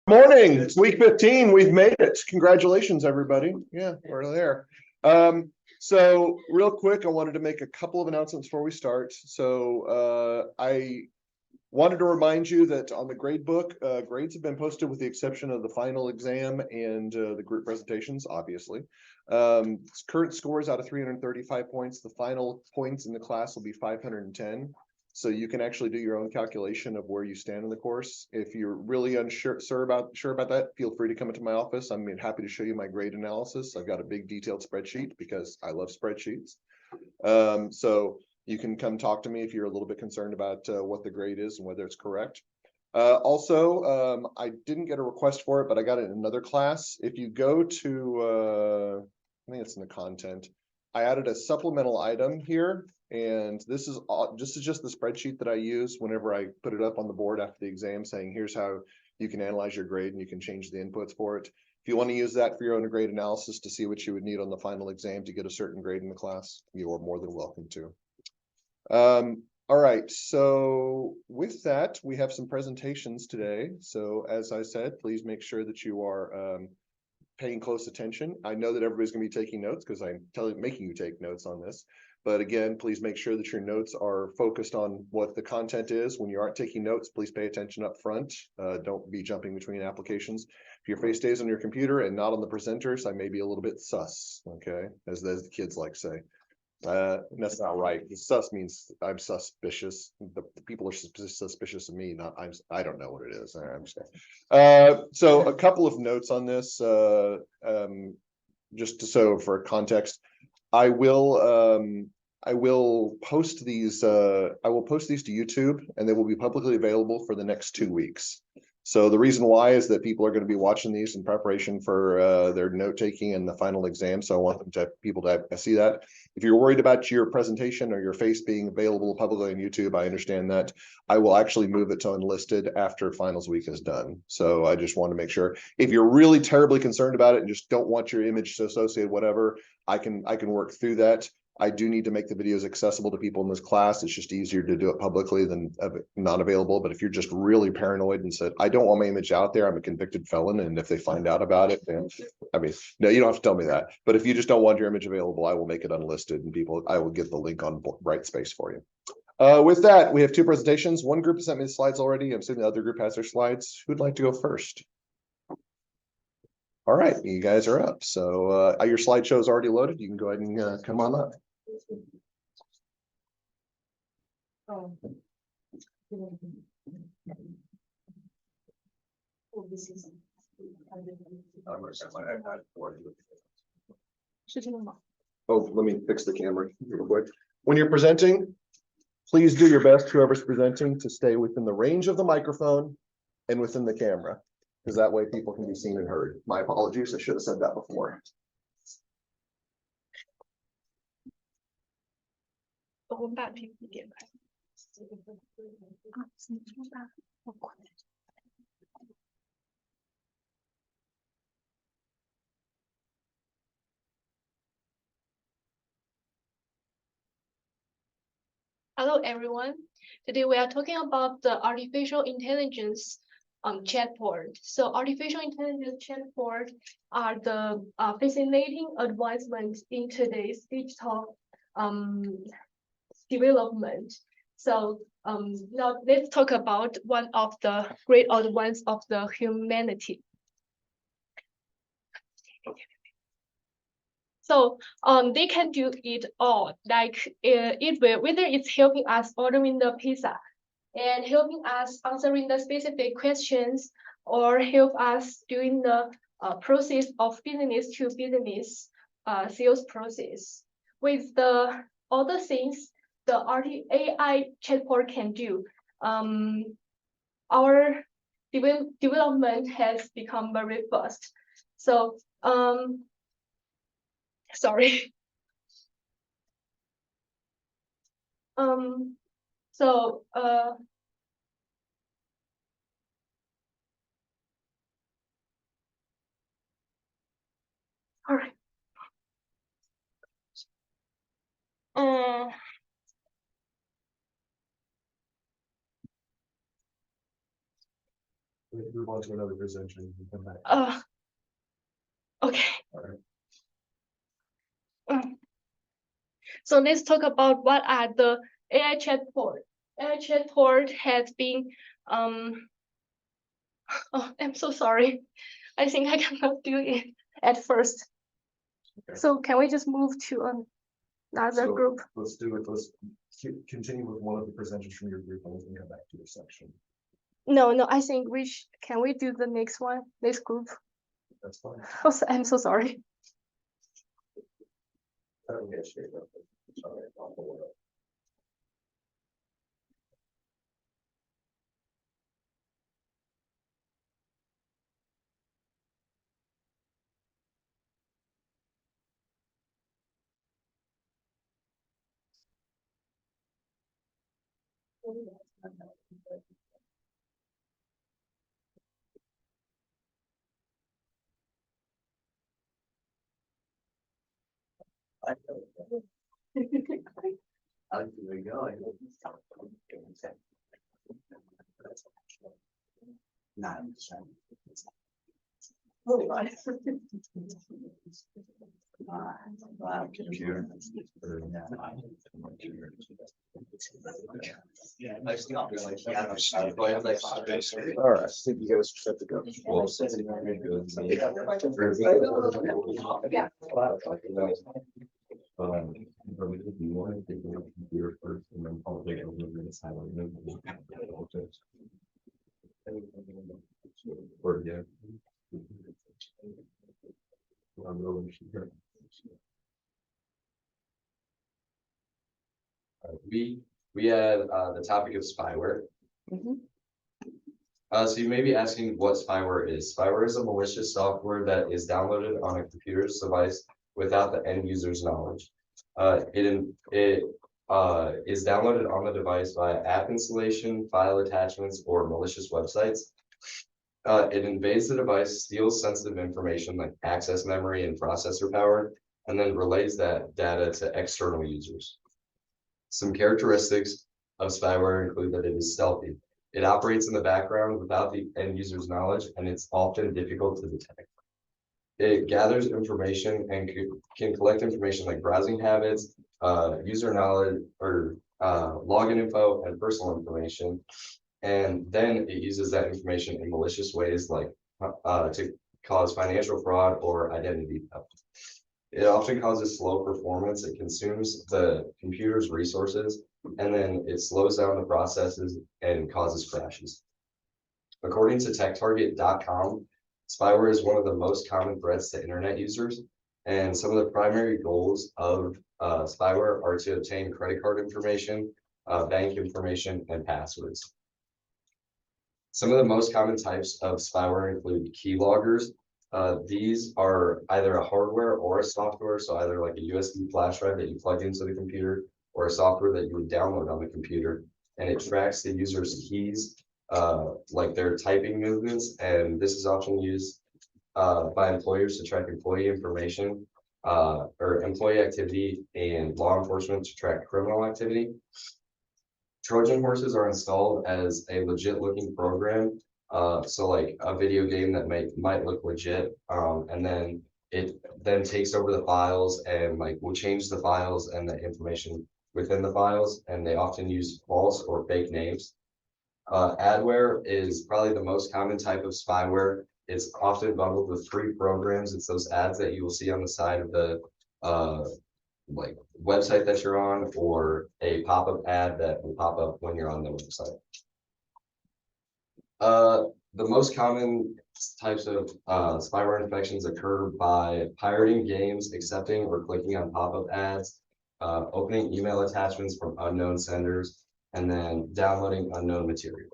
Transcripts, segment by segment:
Morning. It's week 15. We've made it. Congratulations, everybody. Yeah, we're there. So real quick, I wanted to make a couple of announcements before we start. I wanted to remind you that on the grade book, grades have been posted with the exception of the final exam and the group presentations, obviously. Current scores out of 335 points. The final points in the class will be 510. So you can actually do your own calculation of where you stand in the course. If you're really unsure about that, feel free to come into my office. I'm happy to show you my grade analysis. I've got a big detailed spreadsheet because I love spreadsheets. So you can come talk to me if you're a little bit concerned about what the grade is and whether it's correct. I didn't get a request for it, but I got it in another class. If you go to, I think it's in the content, I added a supplemental item here. And this is just the spreadsheet that I use whenever I put it up on the board after the exam, saying here's how you can analyze your grade and you can change the inputs for it. If you want to use that for your own grade analysis to see what you would need on the final exam to get a certain grade in the class, you are more than welcome to. All right, so with that, we have some presentations today. So as I said, please make sure that you are paying close attention. I know that everybody's going to be taking notes because I'm making you take notes on this. But again, please make sure that your notes are focused on what the content is. When you aren't taking notes, please pay attention up front. Don't be jumping between applications. If your face stays on your computer and not on the presenters, I may be a little bit sus, okay? As the kids like say. That's not right. Sus means I'm suspicious. The people are suspicious of me, not I don't know what it is. I understand. So a couple of notes on this, just so for context. I will post these to YouTube, and they will be publicly available for the next 2 weeks. So the reason why is that people are going to be watching these in preparation for their note taking and the final exam. So I want people to see that. If you're worried about your presentation or your face being available publicly on YouTube, I understand that. I will actually move it to unlisted after finals week is done. So I just want to make sure if you're really terribly concerned about it and just don't want your image to associate whatever, I can work through that. I do need to make the videos accessible to people in this class. It's just easier to do it publicly than not available. But if you're just really paranoid and said, I don't want my image out there, I'm a convicted felon, and if they find out about it, then no, you don't have to tell me that. But if you just don't want your image available, I will make it unlisted, and I will get the link on Brightspace for you. With that, we have 2 presentations. One group has sent me the slides already. I'm assuming the other group has their slides. Who'd like to go first? All right, you guys are up. So your slideshow is already loaded. You can go ahead and come on up. Oh, this is. Oh, let me fix the camera real quick. When you're presenting, please do your best, whoever's presenting, to stay within the range of the microphone and within the camera, because that way people can be seen and heard. My apologies, I should have said that before. Hello, everyone. Today we are talking about the artificial intelligence chatbot. So artificial intelligence chatbot are the fascinating advancements in today's digital development. So now let's talk about one of the great advances of the humanity. So they can do it all, like whether it's helping us ordering the pizza and helping us answering the specific questions, or help us doing the process of business to business sales process. With the other things the AI chatbot can do, our development has become very fast. So sorry. All right. Move on to another presentation. We come back. Okay. All right. So let's talk about what are the AI chatbot. AI chatbot has been oh, I'm so sorry. I think I cannot do it at first. Okay. So can we just move to another group? Let's do it. Let's continue with one of the presenters from your group and we can come back to your section. No, I think can we do the next one, next group? That's fine. I'm so sorry. Computer. All right, I think you guys are set to go. You want to take the computer first and then probably take over the side. Or yeah. We had the topic of spyware. So you may be asking what spyware is. Spyware is a malicious software that is downloaded on a computer's device without the end user's knowledge. It is downloaded on the device via app installation, file attachments, or malicious websites. It invades the device, steals sensitive information like access memory and processor power, and then relays that data to external users. Some characteristics of spyware include that it is stealthy. It operates in the background without the end user's knowledge, and it's often difficult to detect. It gathers information and can collect information like browsing habits, user knowledge, or login info and personal information. And then it uses that information in malicious ways like to cause financial fraud or identity theft. It often causes slow performance. It consumes the computer's resources, and then it slows down the processes and causes crashes. According to techtarget.com, spyware is one of the most common threats to internet users. And some of the primary goals of spyware are to obtain credit card information, bank information, and passwords. Some of the most common types of spyware include keyloggers. These are either a hardware or a software, so either like a USB flash drive that you plug into the computer or a software that you would download on the computer, and it tracks the user's keys, like their typing movements, and this is often used by employers to track employee information or employee activity, and law enforcement to track criminal activity. Trojan horses are installed as a legit looking program. So like a video game that might look legit, and then it then takes over the files and like will change the files and the information within the files, and they often use false or fake names. Adware is probably the most common type of spyware. It's often bundled with free programs. It's those ads that you will see on the side of the like website that you're on, or a pop-up ad that will pop up when you're on the website. The most common types of spyware infections occur by pirating games, accepting or clicking on pop-up ads, opening email attachments from unknown senders, and then downloading unknown material.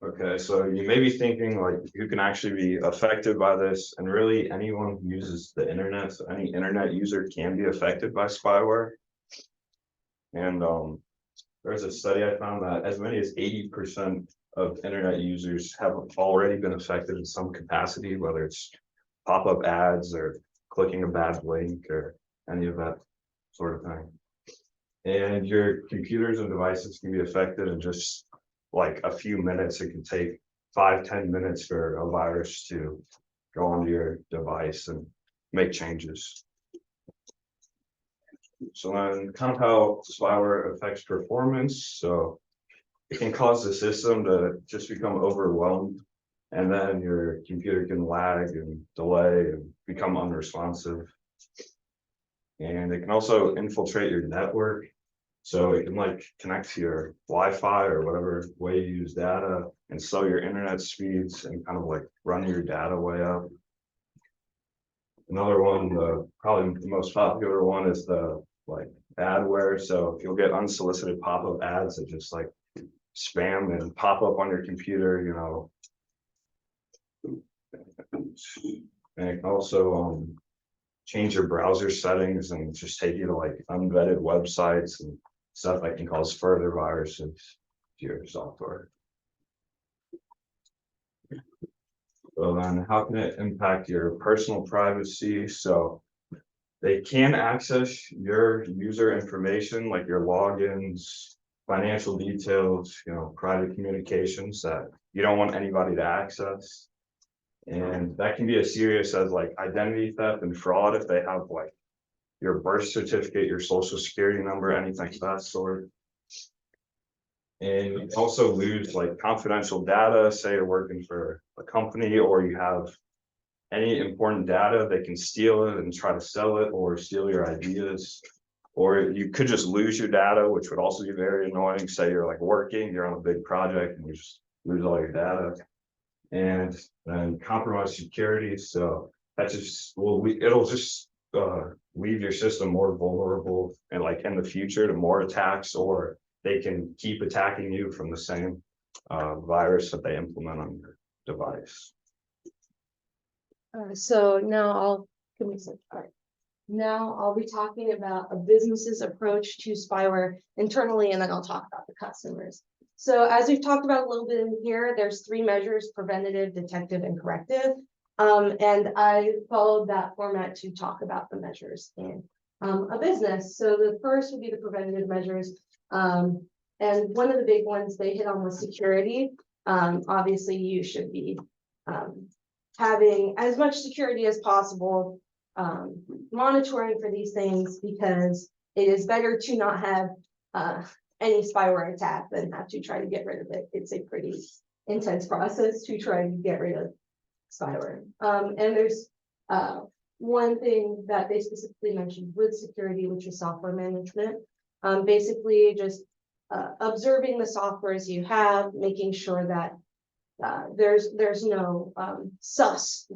Okay, so you may be thinking like who can actually be affected by this, and really anyone who uses the internet, so any internet user can be affected by spyware. And there's a study I found that as many as 80% of internet users have already been affected in some capacity, whether it's pop-up ads or clicking a bad link or any of that sort of thing. And your computers and devices can be affected in just like a few minutes. It can take 5-10 minutes for a virus to go onto your device and make changes. So then kind of how spyware affects performance. So it can cause the system to just become overwhelmed, and then your computer can lag and delay and become unresponsive. And it can also infiltrate your network. So it can like connect to your Wi-Fi or whatever way you use data and slow your internet speeds and kind of like run your data way up. Another one, probably the most popular one, is the like adware. So you'll get unsolicited pop-up ads that just like spam and pop up on your computer, you know. And it can also change your browser settings and just take you to like unvetted websites and stuff that can cause further viruses to your software. So then how can it impact your personal privacy? So they can access your user information, like your logins, financial details, you know, private communications that you don't want anybody to access. And that can be as serious as like identity theft and fraud if they have like your birth certificate, your social security number, anything of that sort. And you can also lose like confidential data, say you're working for a company or you have any important data, they can steal it and try to sell it or steal your ideas. Or you could just lose your data, which would also be very annoying. Say you're like working, you're on a big project and you just lose all your data. And then compromise security. So that just it'll just leave your system more vulnerable and like in the future to more attacks, or they can keep attacking you from the same virus that they implement on your device. So now I'll be talking about a business's approach to spyware internally, and then I'll talk about the customers. So as we've talked about a little bit in here, there's 3 measures: preventative, detective, and corrective. And I followed that format to talk about the measures in a business. So the first would be the preventative measures. And one of the big ones they hit on was security. Obviously, you should be having as much security as possible, monitoring for these things, because it is better to not have any spyware attack than have to try to get rid of it. It's a pretty intense process to try to get rid of spyware. And there's one thing that they specifically mentioned with security, which is software management. Basically just observing the softwares you have, making sure that there's no sus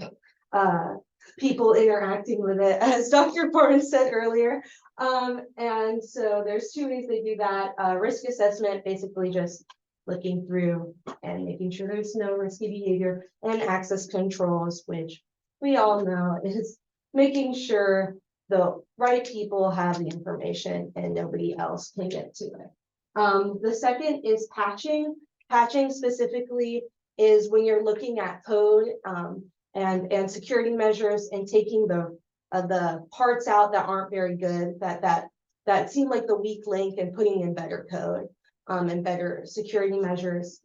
people interacting with it, as Dr. Porter said earlier. And so there's 2 ways they do that. Risk assessment, basically just looking through and making sure there's no risky behavior, and access controls, which we all know is making sure the right people have the information and nobody else can get to it. The second is patching. Patching specifically is when you're looking at code and security measures and taking the parts out that aren't very good, that seem like the weak link, and putting in better code and better security measures.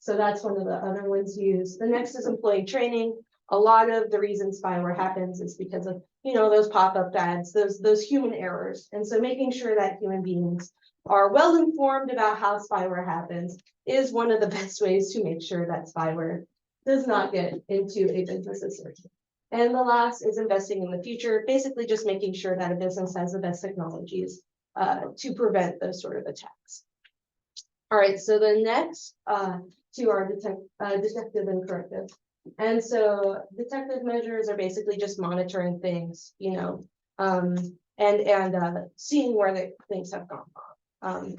So that's one of the other ones used. The next is employee training. A lot of the reason spyware happens is because of, you know, those pop-up ads, those human errors. And so making sure that human beings are well informed about how spyware happens is one of the best ways to make sure that spyware does not get into a business's system. And the last is investing in the future, basically just making sure that a business has the best technologies to prevent those sort of attacks. All right, so the next 2 are detective and corrective. And so detective measures are basically just monitoring things, you know, and seeing where the things have gone wrong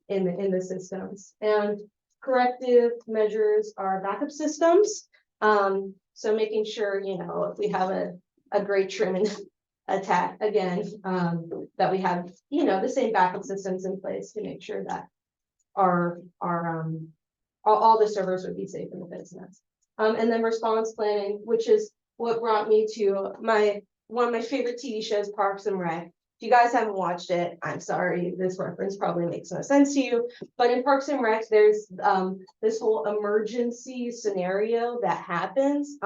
in the systems. And corrective measures are backup systems. So making sure, you know, if we have a great Truman attack again, that we have, you know, the same backup systems in place to make sure that all the servers would be safe in the business. And then response planning, which is what brought me to one of my favorite TV shows, Parks and Rec. you guys haven't watched it, I'm sorry, this reference probably makes no sense to you. But in Parks and Rec, there's this whole emergency scenario that happens.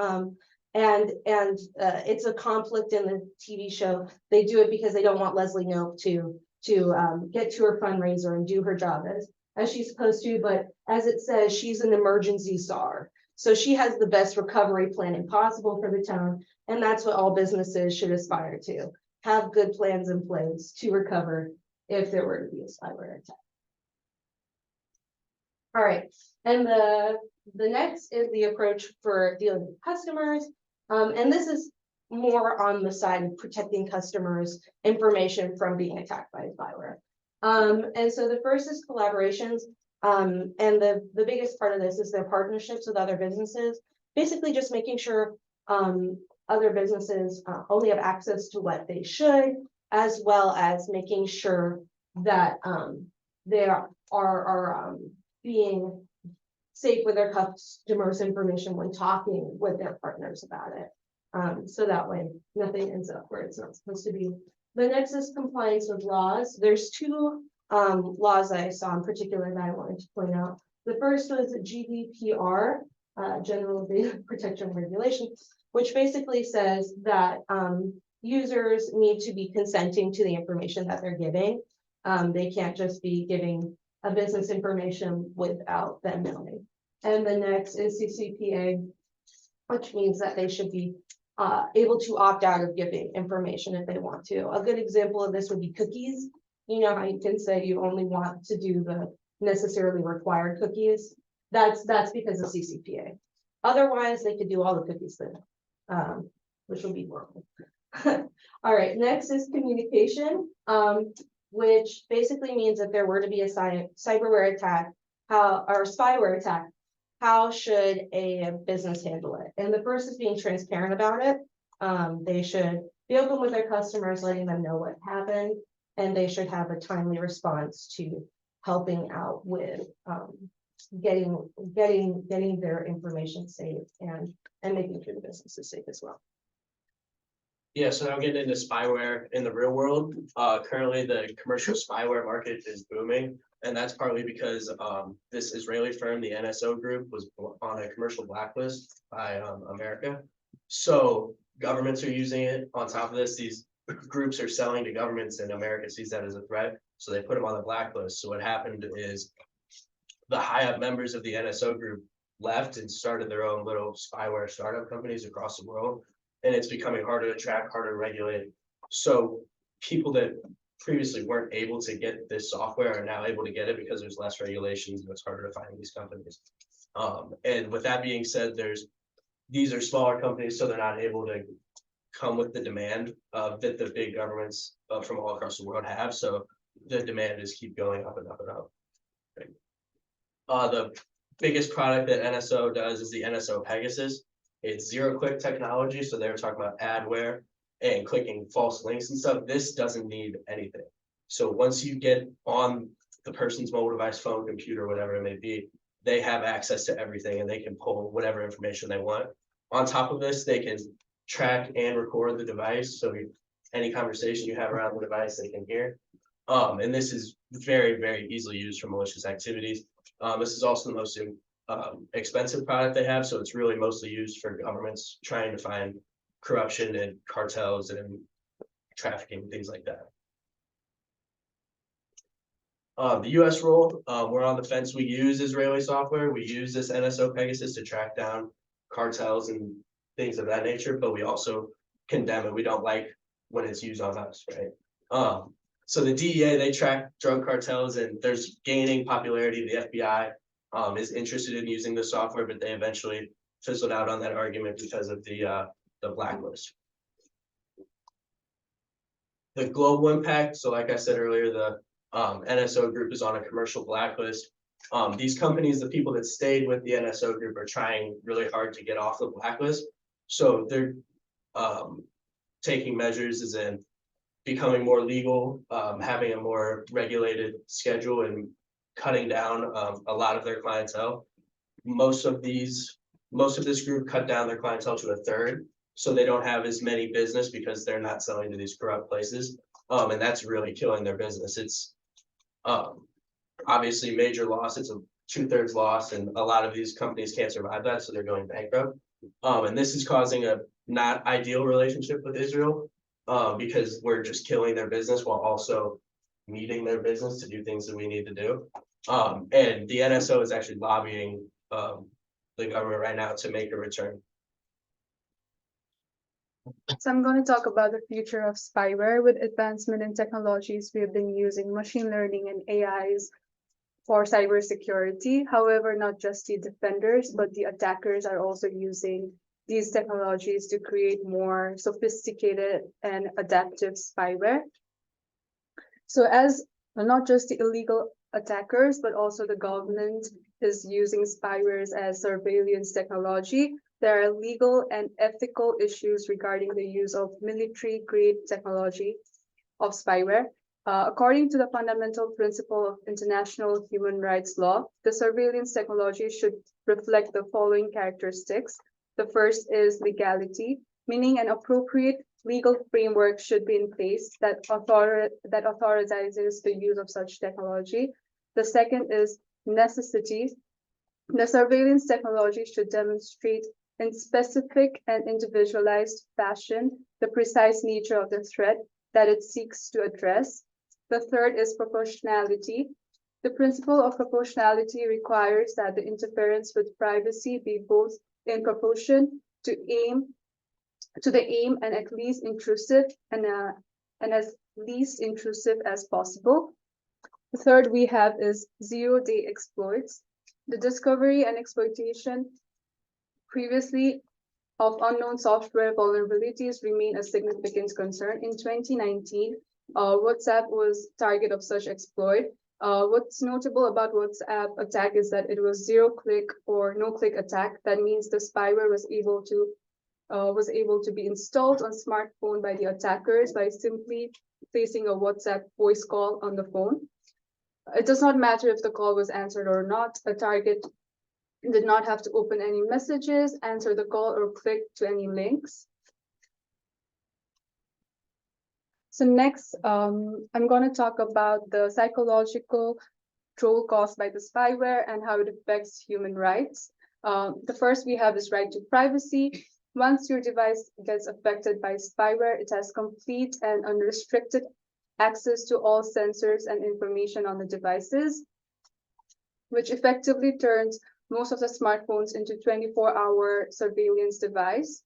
And it's a conflict in the TV show. They do it because they don't want Leslie Knope to get to her fundraiser and do her job as she's supposed to. But as it says, she's an emergency star. So she has the best recovery planning possible for the town. And that's what all businesses should aspire to. Have good plans in place to recover if there were to be a cyber attack. All right, and the next is the approach for dealing with customers. And this is more on the side of protecting customers' information from being attacked by spyware. And so the first is collaborations. And the biggest part of this is their partnerships with other businesses, basically just making sure other businesses only have access to what they should, as well as making sure that they are being safe with their customers' information when talking with their partners about it. So that way nothing ends up where it's not supposed to be. The next is compliance with laws. There's two laws that I saw in particular that I wanted to point out. The first was GDPR, General Data Protection Regulation, which basically says that users need to be consenting to the information that they're giving. They can't just be giving a business information without them knowing. And the next is CCPA, which means that they should be able to opt out of giving information if they want to. A good example of this would be cookies. You know how you can say you only want to do the necessarily required cookies. That's because of CCPA. Otherwise, they could do all the cookies then, which would be horrible. All right, next is communication, which basically means if there were to be a cyberware attack, or spyware attack, how should a business handle it? And the first is being transparent about it. They should be open with their customers, letting them know what happened, and they should have a timely response to helping out with getting their information safe and making sure the business is safe as well. Yeah, so now getting into spyware in the real world, currently the commercial spyware market is booming. And that's partly because this Israeli firm, the NSO group, was on a commercial blacklist by America. So governments are using it. On top of this, these groups are selling to governments and America sees that as a threat. So they put them on the blacklist. So what happened is the high up members of the NSO group left and started their own little spyware startup companies across the world. And it's becoming harder to track, harder to regulate. So people that previously weren't able to get this software are now able to get it because there's less regulations and it's harder to find these companies. And with that being said, these are smaller companies, so they're not able to come with the demand that the big governments from all across the world have. So the demand is keep going up and up and up. Right. The biggest product that NSO does is the NSO Pegasus. It's zero-click technology, so they were talking about adware and clicking false links and stuff. This doesn't need anything. So once you get on the person's mobile device, phone, computer, whatever it may be, they have access to everything and they can pull whatever information they want. On top of this, they can track and record the device. So any conversation you have around the device, they can hear. And this is very, very easily used for malicious activities. This is also the most expensive product they have. So it's really mostly used for governments trying to find corruption and cartels and trafficking, things like that. The US role, we're on the fence. We use Israeli software. We use this NSO Pegasus to track down cartels and things of that nature, but we also condemn it. We don't like when it's used on us, right? So the DEA, they track drug cartels and there's gaining popularity. The FBI is interested in using the software, but they eventually fizzled out on that argument because of the blacklist. The global impact, so like I said earlier, the NSO group is on a commercial blacklist. These companies, the people that stayed with the NSO group, are trying really hard to get off the blacklist. So they're taking measures as in becoming more legal, having a more regulated schedule and cutting down a lot of their clientele. Most of this group cut down their clientele to a third. So they don't have as many business because they're not selling to these corrupt places. And that's really killing their business. It's obviously major loss. It's a 2/3 loss, and a lot of these companies can't survive that, so they're going bankrupt. And this is causing a not ideal relationship with Israel, because we're just killing their business while also meeting their business to do things that we need to do. And the NSO is actually lobbying the government right now to make a return. So I'm going to talk about the future of spyware. With advancement in technologies, we have been using machine learning and AIs for cybersecurity. However, not just the defenders, but the attackers are also using these technologies to create more sophisticated and adaptive spyware. So as not just the illegal attackers, but also the government is using spywares as surveillance technology, there are legal and ethical issues regarding the use of military-grade technology of spyware. According to the fundamental principle of international human rights law, the surveillance technology should reflect the following characteristics. The first is legality, meaning an appropriate legal framework should be in place that authorizes the use of such technology. The second is necessity. The surveillance technology should demonstrate in specific and individualized fashion the precise nature of the threat that it seeks to address. The third is proportionality. The principle of proportionality requires that the interference with privacy be both in proportion to the aim and at least intrusive and as least intrusive as possible. The third we have is zero-day exploits. The discovery and exploitation previously of unknown software vulnerabilities remain a significant concern. In 2019, WhatsApp was target of such exploit. What's notable about WhatsApp attack is that it was zero-click or no-click attack. That means the spyware was able to be installed on smartphone by the attackers by simply placing a WhatsApp voice call on the phone. It does not matter if the call was answered or not. A target did not have to open any messages, answer the call, or click to any links. So next, I'm going to talk about the psychological toll caused by the spyware and how it affects human rights. The first we have is right to privacy. Once your device gets affected by spyware, it has complete and unrestricted access to all sensors and information on the devices, which effectively turns most of the smartphones into 24-hour surveillance device.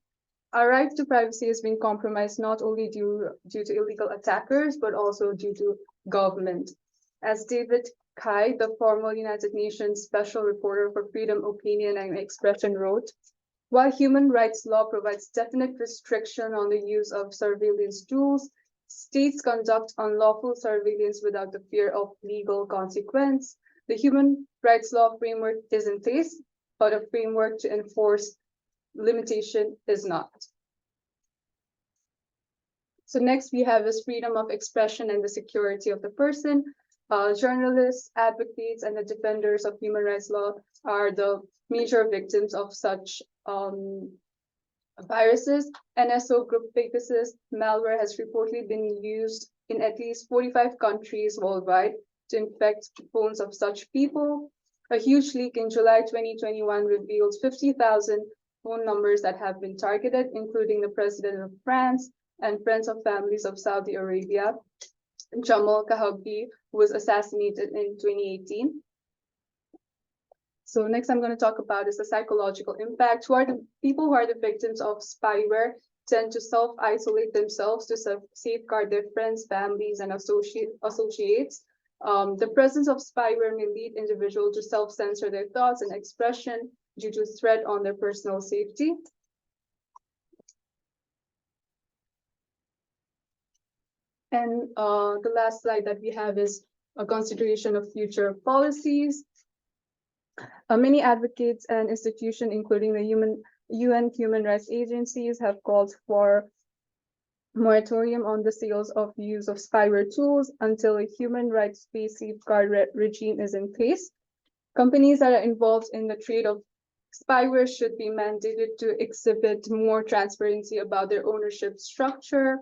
Our right to privacy has been compromised not only due to illegal attackers, but also due to government. As David Kai, the former United Nations Special Reporter for Freedom, Opinion, and Expression wrote, while human rights law provides definite restriction on the use of surveillance tools, states conduct unlawful surveillance without the fear of legal consequence. The human rights law framework is in place, but a framework to enforce limitation is not. So next we have is freedom of expression and the security of the person. Journalists, advocates, and the defenders of human rights law are the major victims of such viruses. NSO group Pegasus malware has reportedly been used in at least 45 countries worldwide to infect phones of such people. A huge leak in July 2021 revealed 50,000 phone numbers that have been targeted, including the President of France and friends of families of Saudi Arabia. Jamal Khashoggi was assassinated in 2018. So next I'm going to talk about is the psychological impact. Who are the people who are the victims of spyware tend to self-isolate themselves to safeguard their friends, families, and associates. The presence of spyware may lead individuals to self-censor their thoughts and expression due to threat on their personal safety. And the last slide that we have is a consideration of future policies. Many advocates and institutions, including the UN Human Rights Agencies, have called for moratorium on the sales of use of spyware tools until a human rights-based safeguard regime is in place. Companies that are involved in the trade of spyware should be mandated to exhibit more transparency about their ownership structure.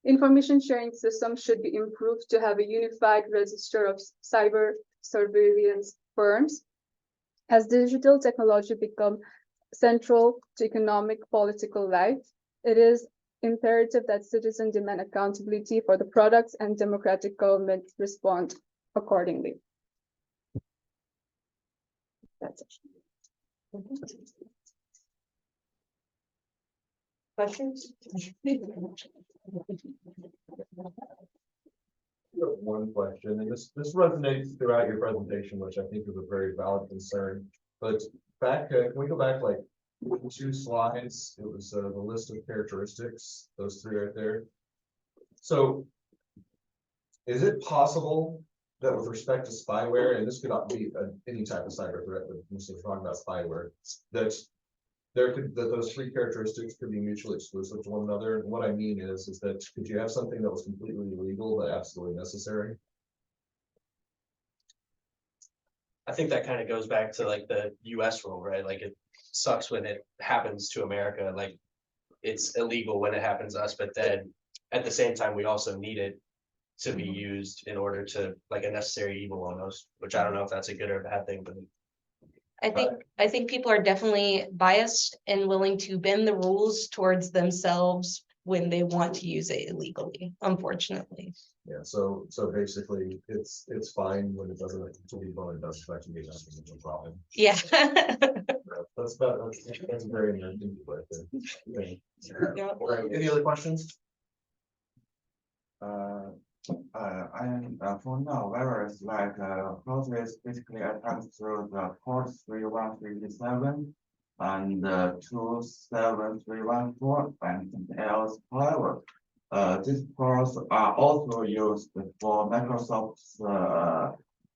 Information sharing systems should be improved to have a unified register of cyber surveillance firms. As digital technology become central to economic political life, it is imperative that citizens demand accountability for the products and democratic government respond accordingly. That's it. Questions? One question, and this resonates throughout your presentation, which I think is a very valid concern. But back, can we go back like 2 slides? It was the list of characteristics, those 3 right there. So is it possible that with respect to spyware, and this could not be any type of cyber threat, but we're talking about spyware, that those 3 characteristics could be mutually exclusive to one another? And what I mean is that could you have something that was completely illegal but absolutely necessary? I think that kind of goes back to like the US rule, right? Like it sucks when it happens to America, like it's illegal when it happens to us, but then at the same time, we also need it to be used in order to like a necessary evil almost, which I don't know if that's a good or a bad thing, but I think people are definitely biased and willing to bend the rules towards themselves when they want to use it illegally, unfortunately. Yeah, so basically it's fine when it doesn't actually, when it doesn't actually get nothing, it's no problem. Yeah. That's very interesting. Okay. All right, any other questions? For now, virus like process basically attacks through the port 31337 and 27314 and something else. However, these ports are also used for Microsoft's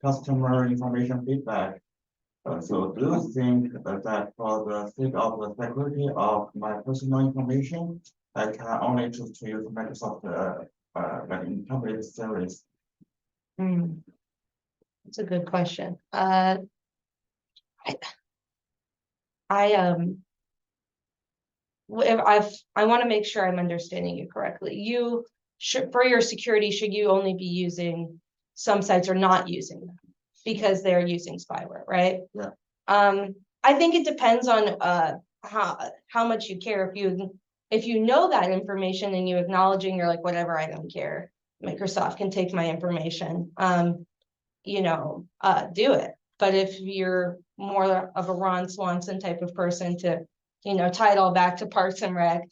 customer information feedback. So do you think that for the sake of the security of my personal information, I can only choose to use Microsoft like interpreted service? That's a good question. I want to make sure I'm understanding you correctly. You should, for your security, should you only be using some sites or not using them because they're using spyware, right? Yeah. I think it depends on how much you care. If you know that information and you acknowledging, you're like, whatever, I don't care. Microsoft can take my information. Do it. But if you're more of a Ron Swanson type of person to, tie it all back to Parks and Rec,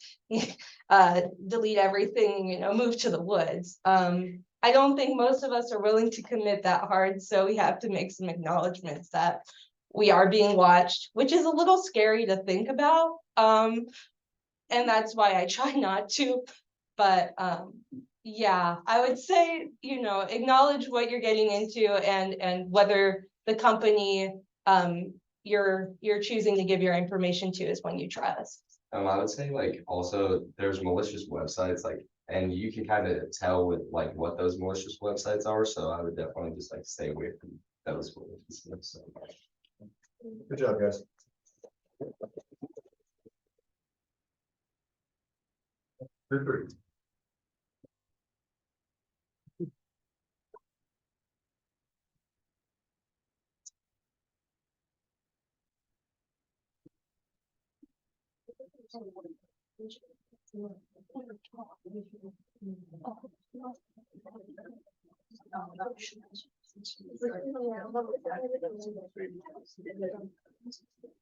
delete everything, move to the woods. I don't think most of us are willing to commit that hard. So we have to make some acknowledgements that we are being watched, which is a little scary to think about. And that's why I try not to. But yeah, I would say, acknowledge what you're getting into and whether the company you're choosing to give your information to is one you trust. I would say like also there's malicious websites like, and you can kind of tell with like what those malicious websites are. So I would definitely just like stay away from those malicious websites. Good job, guys. Group 3.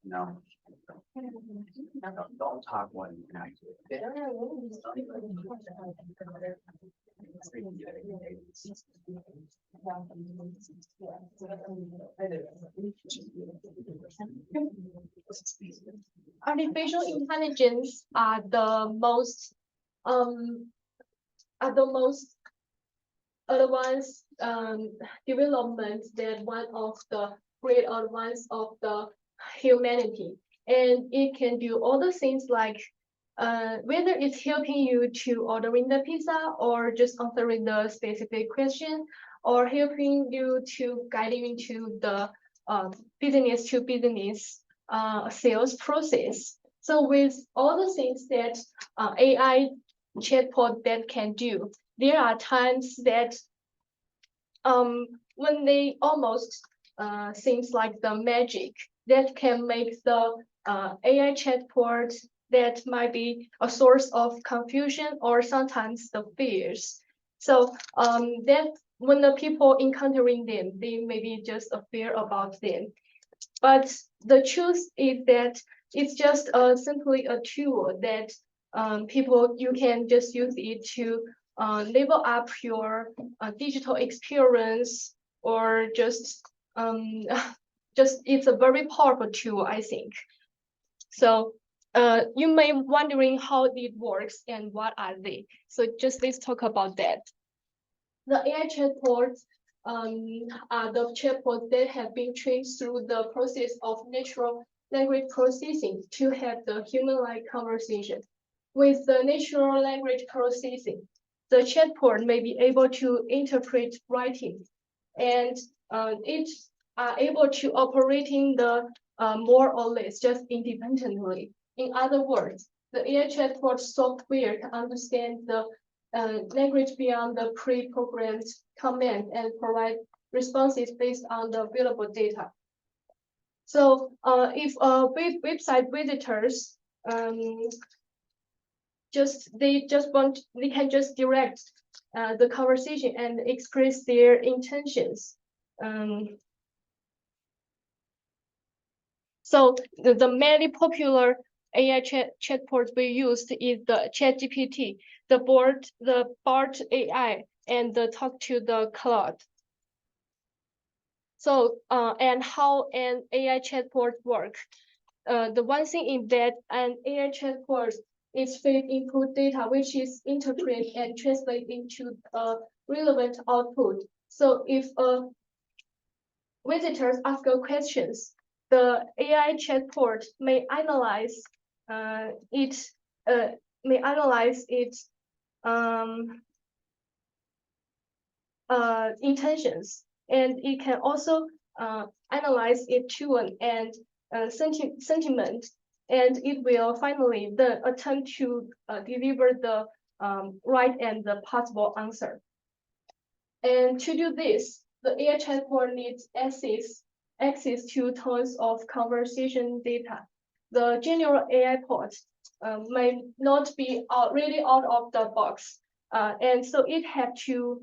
No. Don't talk when Artificial intelligence are the most advanced development that one of the great advance of the humanity, and it can do all the things like whether it's helping you to ordering the pizza or just answering the specific question or helping you to guide you into the business to business sales process. So with all the things that AI chatbot that can do. There are times that when they almost seems like the magic that can make the AI chatbot that might be a source of confusion or sometimes the fears. So that when the people encountering them, they may be just a fear about them. But the truth is that it's just simply a tool that people, you can just use it to level up your digital experience, or just just it's a very powerful tool, I think. So you may wondering how it works and what are they. So just let's talk about that. The AI chatbots are the chatbots that have been trained through the process of natural language processing to have the human-like conversation. With the natural language processing, the chatbot may be able to interpret writing, and it are able to operating the more or less just independently. In other words, the AI chatbot software can understand the language beyond the pre-programmed command and provide responses based on the available data. So if website visitors they can just direct the conversation and express their intentions. So the many popular AI chatbots we used is the ChatGPT, the BART AI, and the Talk to the Cloud. So and how an AI chatbot work? The one thing is that an AI chatbot is fed input data, which is interpreted and translated into a relevant output. So if visitors ask questions, the AI chatbot may analyze its intentions, and it can also analyze its tone and sentiment, and it will finally attempt to deliver the right and the possible answer. And to do this, the AI chatbot needs access to tons of conversation data. The general AI bot may not be really out of the box, and so it had to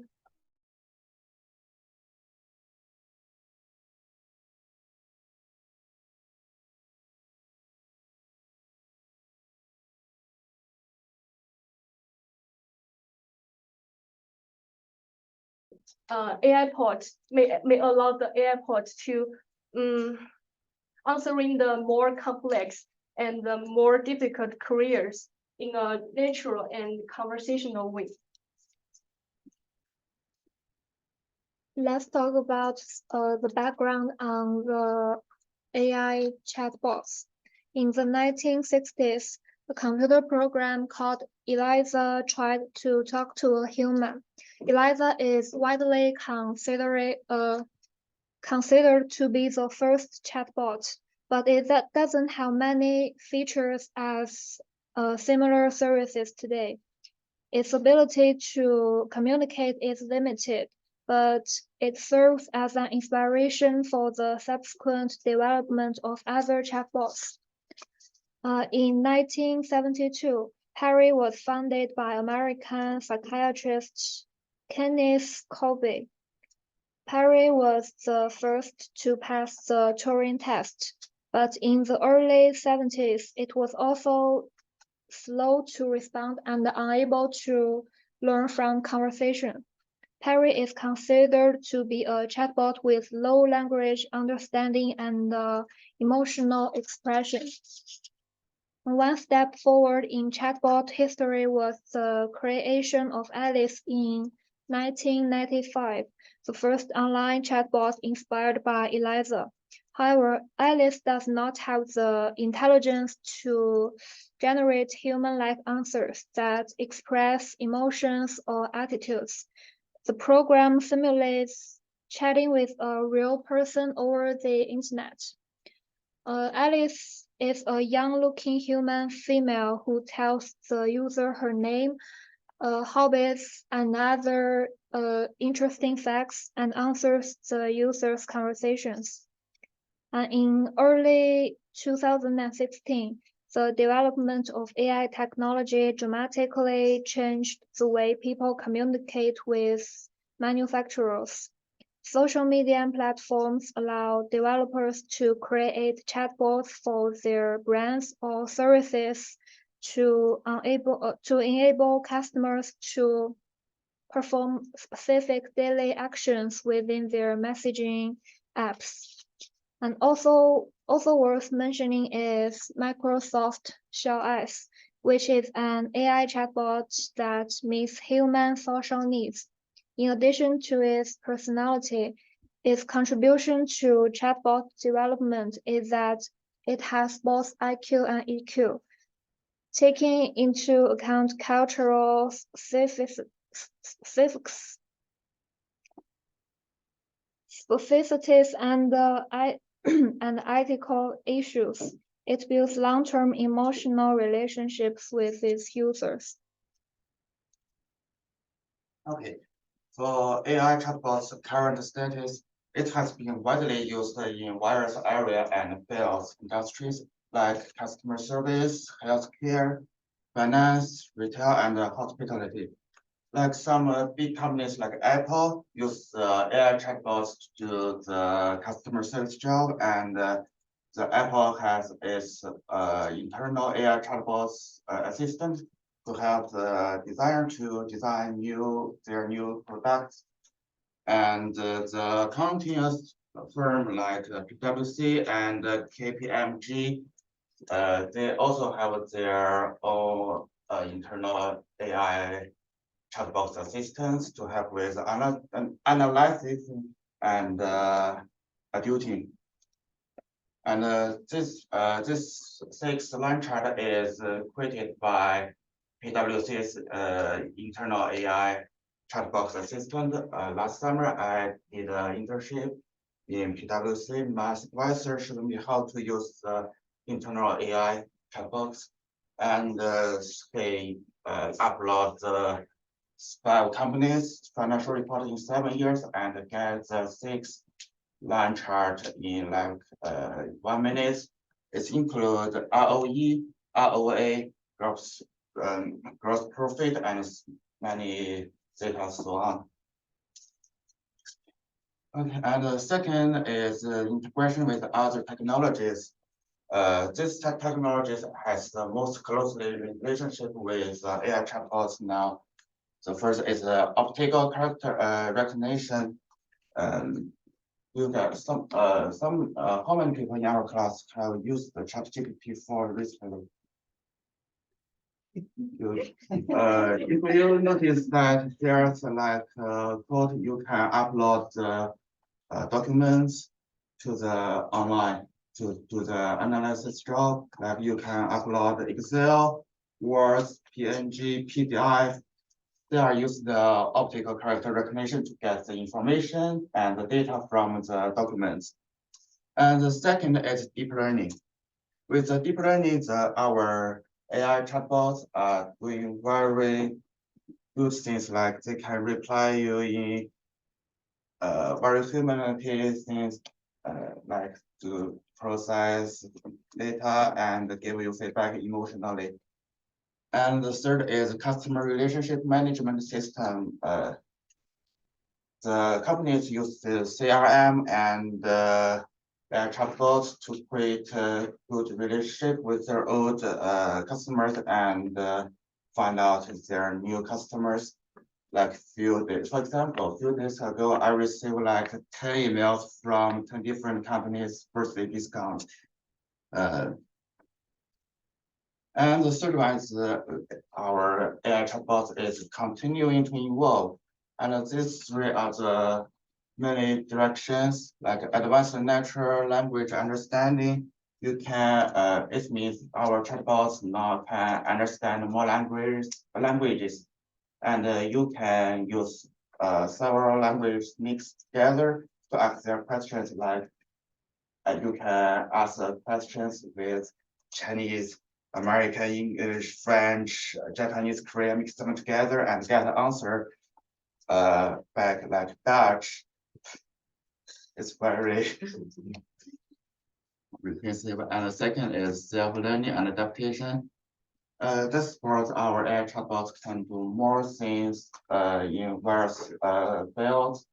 AI bot may allow the AI bot to answering the more complex and the more difficult careers in a natural and conversational way. Let's talk about the background on the AI chatbots. In the 1960s, a computer program called Eliza tried to talk to a human. Eliza is widely considered to be the first chatbot, but it doesn't have many features as similar services today. Its ability to communicate is limited, but it serves as an inspiration for the subsequent development of other chatbots. In 1972, Perry was founded by American psychiatrist Kenneth Colby. Perry was the first to pass the Turing test, but in the early 70s, it was also slow to respond and unable to learn from conversation. Perry is considered to be a chatbot with low language understanding and emotional expression. One step forward in chatbot history was the creation of Alice in 1995, the first online chatbot inspired by Eliza. However, Alice does not have the intelligence to generate human-like answers that express emotions or attitudes. The program simulates chatting with a real person over the internet. Alice is a young-looking human female who tells the user her name, hobbies, and other interesting facts and answers the users' conversations. And in early 2016, the development of AI technology dramatically changed the way people communicate with manufacturers. Social media platforms allow developers to create chatbots for their brands or services to enable customers to perform specific daily actions within their messaging apps. And also worth mentioning is Microsoft Shell S, which is an AI chatbot that meets human social needs. In addition to its personality, its contribution to chatbot development is that it has both IQ and EQ, taking into account cultural specificities and and ethical issues. It builds long-term emotional relationships with its users. Okay, for AI chatbots current status, it has been widely used in various areas and fields industries like customer service, healthcare, finance, retail, and hospitality. Like some big companies like Apple use AI chatbots to do the customer service job, and the Apple has its internal AI chatbots assistant to help the designer to design their new products. And the continuous firm like PwC and KPMG, they also have their own internal AI chatbot assistants to help with analysis and adulting. And this 6 line chart is created by PwC's internal AI chatbot assistant. Last summer, I did an internship in PwC. My supervisor showed me how to use the internal AI chatbots, and they upload the 5 companies financial report in 7 years and get the 6 line chart in like 1 minute. It includes ROE, ROA, gross profit, and many data so on. Okay, and the second is integration with other technologies. This technology has the most closely relationship with AI chatbots now. The first is optical character recognition. You got some how many people in our class have used the ChatGPT for recently? If you notice that there's like code, you can upload the documents to the online to the analysis job. Like you can upload Excel, Word, PNG, PDF. They are using the optical character recognition to get the information and the data from the documents. And the second is deep learning. With the deep learning, our AI chatbots are doing very good things, like they can reply you in very humanity things, like to process data and give you feedback emotionally. And the third is customer relationship management system. The companies use the CRM and chatbots to create a good relationship with their old customers and find out their new customers. Like few days, for example, a few days ago, I received like 10 emails from 10 different companies birthday discount. And the third one is our AI chatbot is continuing to evolve. And these 3 are the many directions, like advanced natural language understanding. You can, it means our chatbots now can understand more languages. And you can use several languages mixed together to ask their questions, like you can ask questions with Chinese American, English, French, Japanese, Korean, mix them together and get an answer back like Dutch. It's very repressive. And the second is self-learning and adaptation. This supports our AI chatbots can do more things in various fields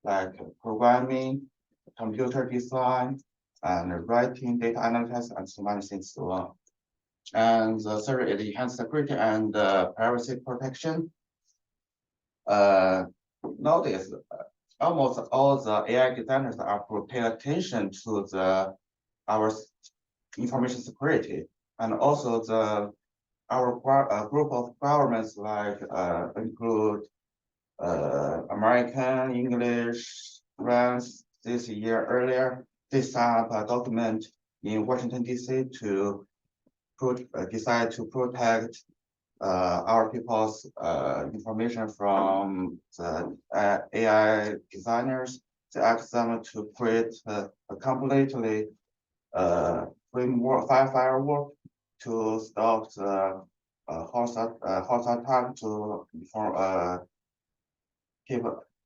like programming, computer design, and writing, data analysis, and so many things so on. And the third is enhanced security and privacy protection. Notice almost all the AI designers are paying attention to our information security, and also our group of governments like include American, English, France. This year earlier, they signed up a document in Washington DC to decide to protect our people's information from the AI designers. They ask them to create a completely firewall to stop the hostile attack to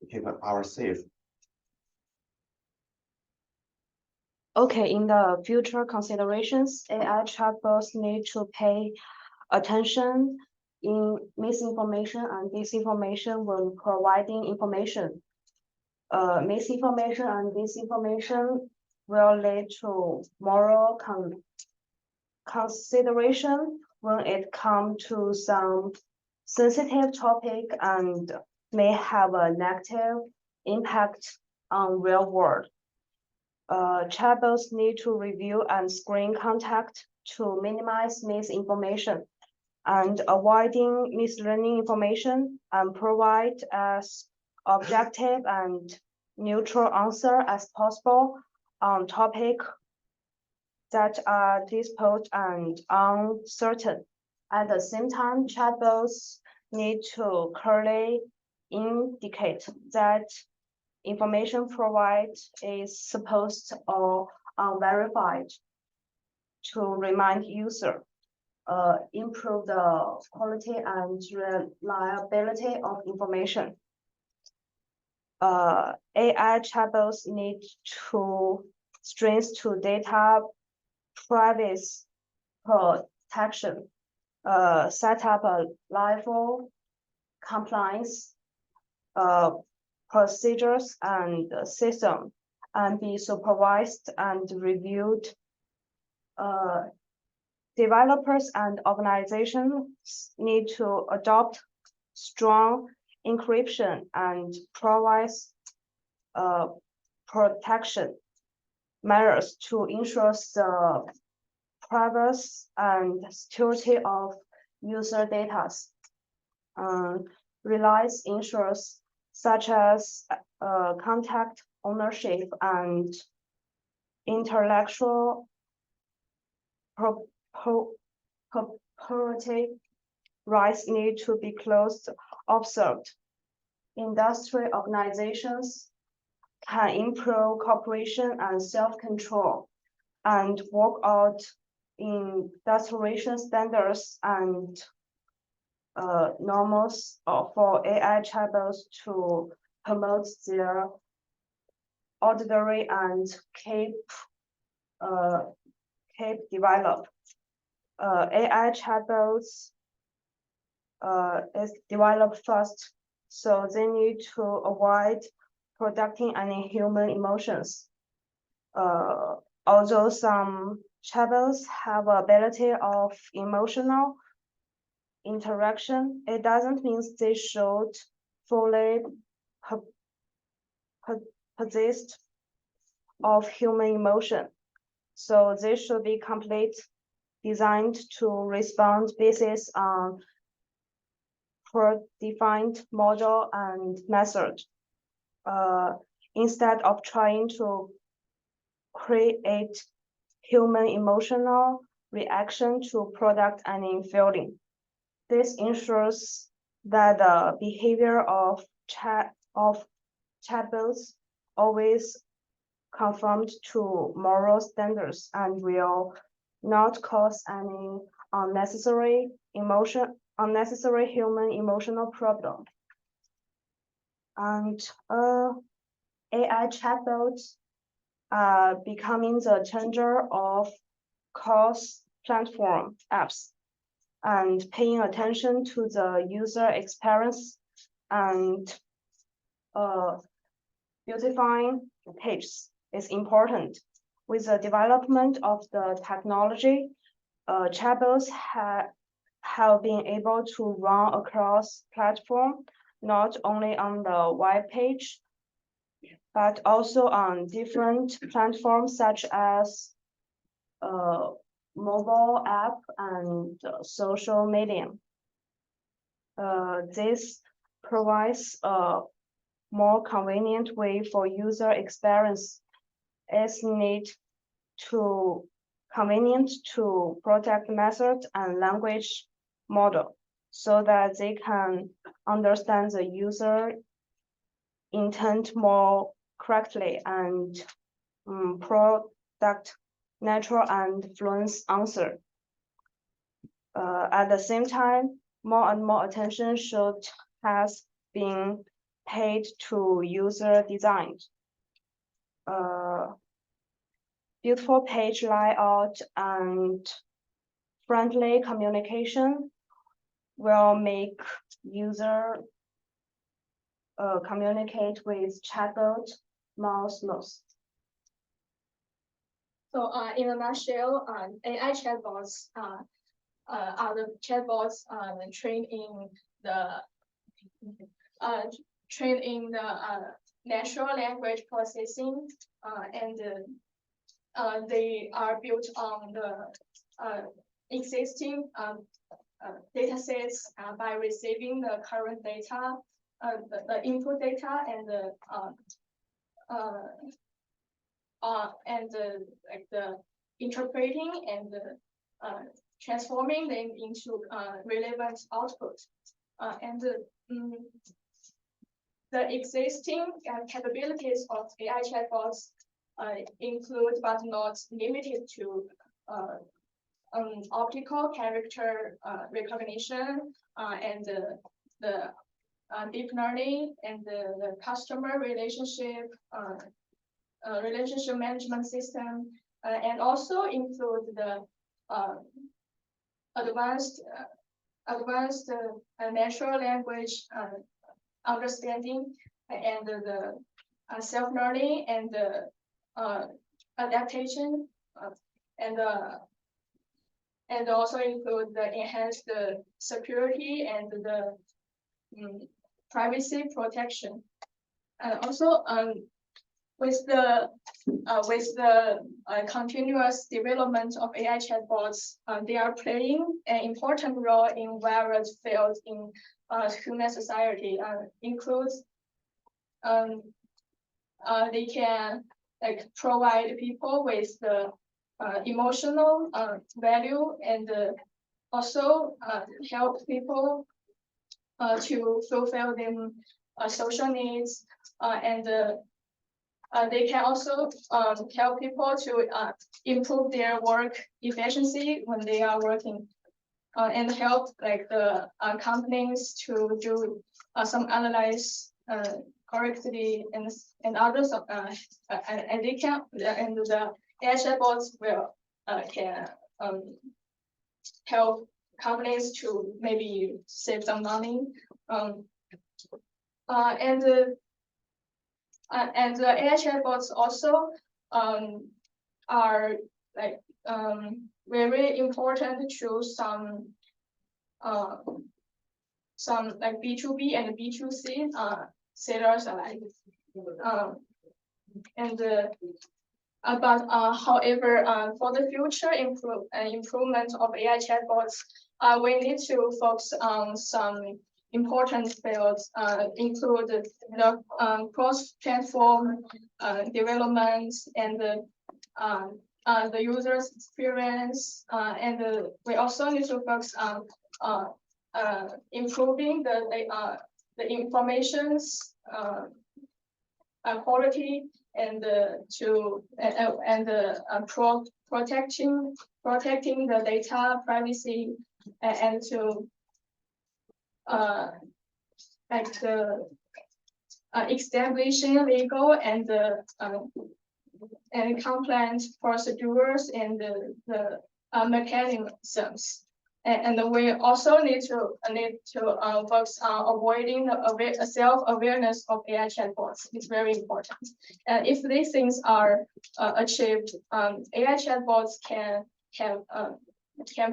keep our safe. Okay, in the future considerations, AI chatbots need to pay attention in misinformation and disinformation when providing information. Misinformation and disinformation will lead to moral consideration when it comes to some sensitive topic and may have a negative impact on real world. Chatbots need to review and screen content to minimize misinformation and avoiding misleading information and provide as objective and neutral answer as possible on topic that are disputed and uncertain. At the same time, chatbots need to clearly indicate that information provided is supposed or unverified to remind user, improve the quality and reliability of information. AI chatbots need to strengthen to data privacy protection, set up a level compliance procedures and system, and be supervised and reviewed. Developers and organizations need to adopt strong encryption and provide protection measures to ensure the privacy and security of user data. Relies ensures such as contact ownership and intellectual property rights need to be closely observed. Industry organizations can improve cooperation and self-control and work out industrial standards and norms for AI chatbots to promote their ordinary and keep develop. AI chatbots is developed first, so they need to avoid producing any human emotions. Although some chatbots have ability of emotional interaction, it doesn't mean they should fully possessed of human emotion. So they should be complete designed to respond based on predefined model and method. Instead of trying to create human emotional reaction to product and feeling. This ensures that the behavior of chatbots always conformed to moral standards and will not cause any unnecessary human emotional problem. And AI chatbots are becoming the changer of cross-platform apps, and paying attention to the user experience and beautifying the pages is important. With the development of the technology, chatbots have been able to run across platform, not only on the web page, but also on different platforms such as mobile app and social media. This provides a more convenient way for user experience as convenient to protect method and language model so that they can understand the user intent more correctly and product natural and fluent answer. At the same time, more and more attention has been paid to user design. Beautiful page layout and friendly communication will make user communicate with chatbot more smooth. So in a nutshell, AI chatbots are the chatbots trained in the natural language processing, and they are built on the existing data sets by receiving the current data, the input data, and like the interpreting and transforming them into relevant output. The existing capabilities of AI chatbots include but not limited to optical character recognition and the deep learning and the customer relationship management system, and also include the advanced natural language understanding and the self-learning and the adaptation, and also include the enhanced security and the privacy protection. And also with the continuous development of AI chatbots, they are playing an important role in various fields in human society. Includes they can provide people with the emotional value, and also help people to fulfill their social needs, and they can also help people to improve their work efficiency when they are working, and help the companies to do some analyze correctly and others, and they can, and the AI chatbots will can help companies to maybe save some money, and the AI chatbots also are very important to some B2B and B2C sellers alike. However, for the future improvement of AI chatbots, we need to focus on some important fields, include the cross-platform development and the user's experience, and we also need to focus on improving the information's quality, and protecting the data privacy and to like the establishing legal and compliant procedures and the mechanisms. And we also need to focus on avoiding the self-awareness of AI chatbots. It's very important. And if these things are achieved, AI chatbots can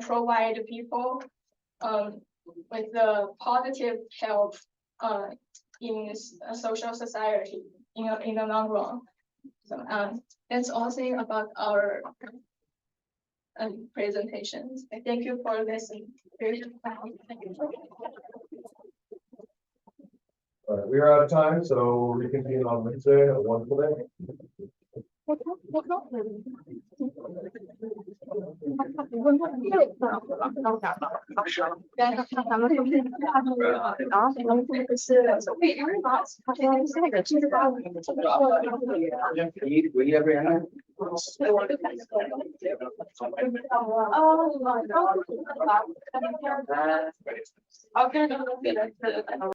provide people with the positive help in a social society in the long run. So that's all thing about our presentations. I thank you for listening. All right, we are out of time, so we'll reconvene on Wednesday at 1 p.m. Okay.